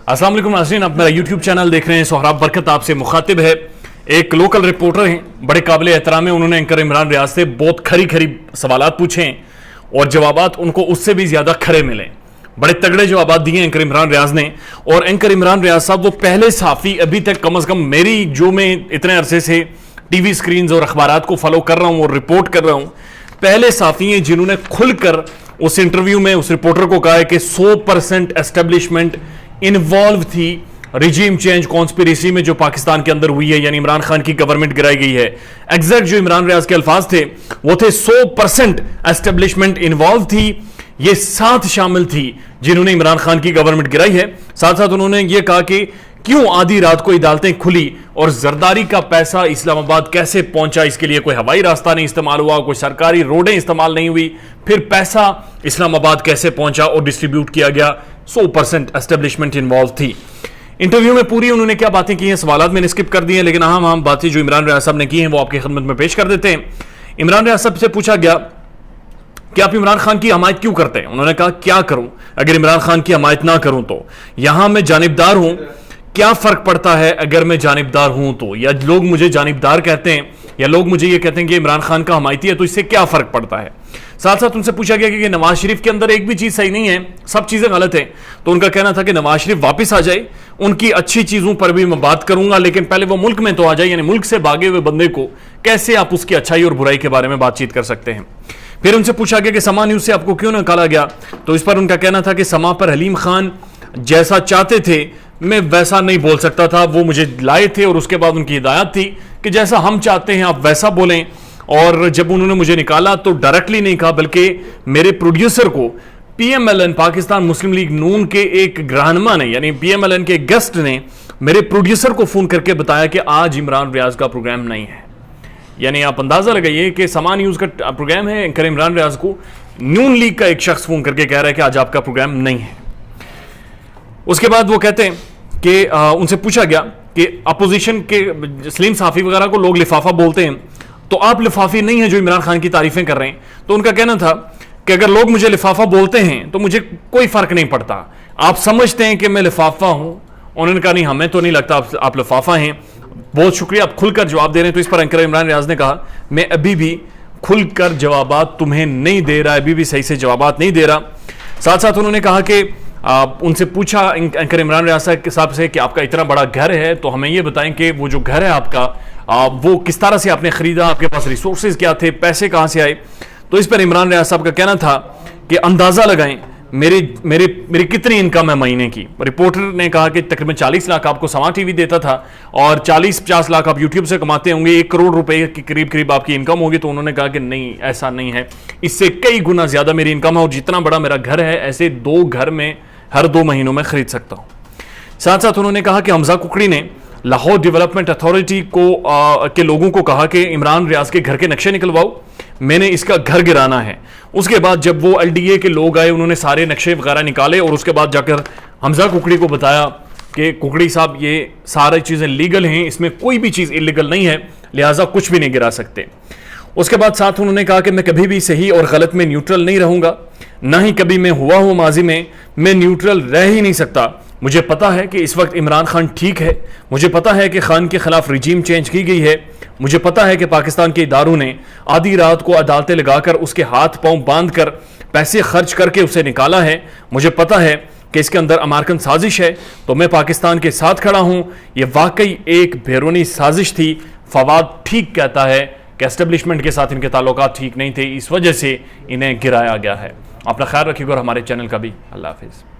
अस्सलाम वालेकुम नाज़रीन, आप मेरा यूट्यूब चैनल देख रहे हैं। सोहराब बरकत आपसे मुखातिब है। एक लोकल रिपोर्टर हैं, बड़े काबिल एहतराम है। उन्होंने एंकर इमरान रियाज से बहुत खरी खरी सवालात पूछे और जवाबात उनको उससे भी ज़्यादा खरे मिले। बड़े तगड़े जवाबात दिए एंकर इमरान रियाज ने। और एंकर इमरान रियाज साहब वो पहले साफ़ी अभी तक कम अज़ कम मेरी जो मैं इतने अरसे से टीवी स्क्रीन और अखबारात को फॉलो कर रहा हूँ और रिपोर्ट कर रहा हूँ, पहले साफ़ी हैं जिन्होंने खुलकर उस इंटरव्यू में उस रिपोर्टर को कहा है कि 100% एस्टेब्लिशमेंट इन्वॉल्व थी रिजीम चेंज कॉन्स्पिरेसी में जो पाकिस्तान के अंदर हुई है, यानी इमरान खान की गवर्नमेंट गिराई गई है। एग्जैक्ट जो इमरान रियाज के अल्फाज थे वो थे 100% एस्टेब्लिशमेंट इन्वॉल्व थी, ये साथ शामिल थी जिन्होंने इमरान खान की गवर्नमेंट गिराई है। साथ साथ उन्होंने ये कहा कि क्यों आधी रात को अदालतें खुली और जरदारी का पैसा इस्लामाबाद कैसे पहुंचा, इसके लिए कोई हवाई रास्ता नहीं इस्तेमाल हुआ, कोई सरकारी रोडें इस्तेमाल नहीं हुई, फिर पैसा इस्लामाबाद कैसे पहुंचा और डिस्ट्रीब्यूट किया गया। 100% एस्टेब्लिशमेंट इन्वॉल्व थी। इंटरव्यू में पूरी उन्होंने क्या बातें की हैं, सवालात मैंने स्किप कर दिए हैं, लेकिन अहम बातें जो इमरान रियाज साहब ने की हैं वो आपकी खिदमत में पेश कर देते हैं। इमरान रियाज साहब से पूछा गया कि आप इमरान खान की हमायत क्यों करते हैं। उन्होंने कहा क्या करूं अगर इमरान खान की हमायत ना करूं तो, यहां मैं जानिबदार हूं, क्या फर्क पड़ता है अगर मैं जानिबदार हूं तो, या लोग मुझे जानिबदार कहते हैं या लोग मुझे ये कहते हैं कि इमरान खान का हमायती है, तो इससे क्या फर्क पड़ता है। साथ साथ उनसे पूछा गया कि नवाज शरीफ के अंदर एक भी चीज सही नहीं है, सब चीजें गलत है। तो उनका कहना था कि नवाज शरीफ वापस आ जाए, उनकी अच्छी चीजों पर भी मैं बात करूंगा, लेकिन पहले वो मुल्क में तो आ जाए, यानी मुल्क से भागे हुए बंदे को कैसे आप उसकी अच्छाई और बुराई के बारे में बातचीत कर सकते हैं। फिर उनसे पूछा गया कि समा न्यूज से आपको क्यों निकाला गया, तो इस पर उनका कहना था कि समा पर हलीम खान जैसा चाहते थे मैं वैसा नहीं बोल सकता था, वो मुझे लाए थे और उसके बाद उनकी हिदायत थी कि जैसा हम चाहते हैं आप वैसा बोलें। और जब उन्होंने मुझे निकाला तो डायरेक्टली नहीं कहा, बल्कि मेरे प्रोड्यूसर को पीएमएलएन पाकिस्तान मुस्लिम लीग नून के एक रहनुमा ने, यानी पीएमएलएन के गेस्ट ने मेरे प्रोड्यूसर को फोन करके बताया कि आज इमरान रियाज का प्रोग्राम नहीं है। यानी आप अंदाजा लगाइए कि समा न्यूज का प्रोग्राम है, एंकर इमरान रियाज को नून लीग का एक शख्स फोन करके कह रहा है कि आज आपका प्रोग्राम नहीं है। उसके बाद वो कहते हैं कि उनसे पूछा गया कि अपोजिशन के सलीम साफी वगैरह को लोग लिफाफा बोलते हैं, तो आप लिफाफी नहीं है जो इमरान खान की तारीफें कर रहे हैं। तो उनका कहना था कि अगर लोग मुझे लिफाफा बोलते हैं तो मुझे कोई फर्क नहीं पड़ता, आप समझते हैं कि मैं लिफाफा हूं। उन्होंने कहा नहीं, हमें तो नहीं लगता आप लिफाफा हैं। बहुत शुक्रिया, आप खुलकर जवाब दे रहे हैं। तो इस पर एंकर इमरान रियाज ने कहा मैं अभी भी खुलकर जवाबात तुम्हें नहीं दे रहा, अभी भी सही से जवाबात नहीं दे रहा। साथ साथ उन्होंने कहा कि उनसे पूछा एंकर इमरान रियाज साहब से कि आपका इतना बड़ा घर है, तो हमें ये बताएं कि वो जो घर है आपका वो किस तरह से आपने खरीदा, आपके पास रिसोर्सेज क्या थे, पैसे कहां से आए। तो इस पर इमरान रियाज साहब का कहना था कि अंदाजा लगाएं मेरी कितनी इनकम है महीने की। रिपोर्टर ने कहा कि तकरीबन 40 लाख आपको समा टीवी देता था और 40-50 लाख आप यूट्यूब से कमाते होंगे, 1 करोड़ रुपए के करीब आपकी इनकम होगी। तो उन्होंने कहा कि नहीं, ऐसा नहीं है, इससे कई गुना ज्यादा मेरी इनकम है और जितना बड़ा मेरा घर है ऐसे 2 घर में हर 2 महीनों में खरीद सकता हूं। साथ साथ उन्होंने कहा कि हमजा कुकड़ी ने लाहौर डेवलपमेंट अथॉरिटी को के लोगों को कहा कि इमरान रियाज के घर के नक्शे निकलवाओ, मैंने इसका घर गिराना है। उसके बाद जब वो एलडीए के लोग आए, उन्होंने सारे नक्शे वगैरह निकाले और उसके बाद जाकर हमजा कुकड़ी को बताया कि कुकड़ी साहब ये सारी चीज़ें लीगल हैं, इसमें कोई भी चीज़ इलीगल नहीं है, लिहाजा कुछ भी नहीं गिरा सकते। उसके बाद साथ उन्होंने कहा कि मैं कभी भी सही और गलत में न्यूट्रल नहीं रहूंगा, ना ही कभी मैं हुआ हूं माजी में, मैं न्यूट्रल रह ही नहीं सकता। मुझे पता है कि इस वक्त इमरान खान ठीक है, मुझे पता है कि खान के खिलाफ रिजीम चेंज की गई है, मुझे पता है कि पाकिस्तान के इदारों ने आधी रात को अदालतें लगाकर उसके हाथ पांव बांध कर पैसे खर्च करके उसे निकाला है, मुझे पता है कि इसके अंदर अमेरिकन साजिश है, तो मैं पाकिस्तान के साथ खड़ा हूं। यह वाकई एक बैरूनी साजिश थी। फवाद ठीक कहता है कि एस्टेब्लिशमेंट के साथ इनके ताल्लुकात ठीक नहीं थे, इस वजह से इन्हें गिराया गया है। अपना ख्याल रखिएगा और हमारे चैनल का भी। अल्लाह हाफिज़।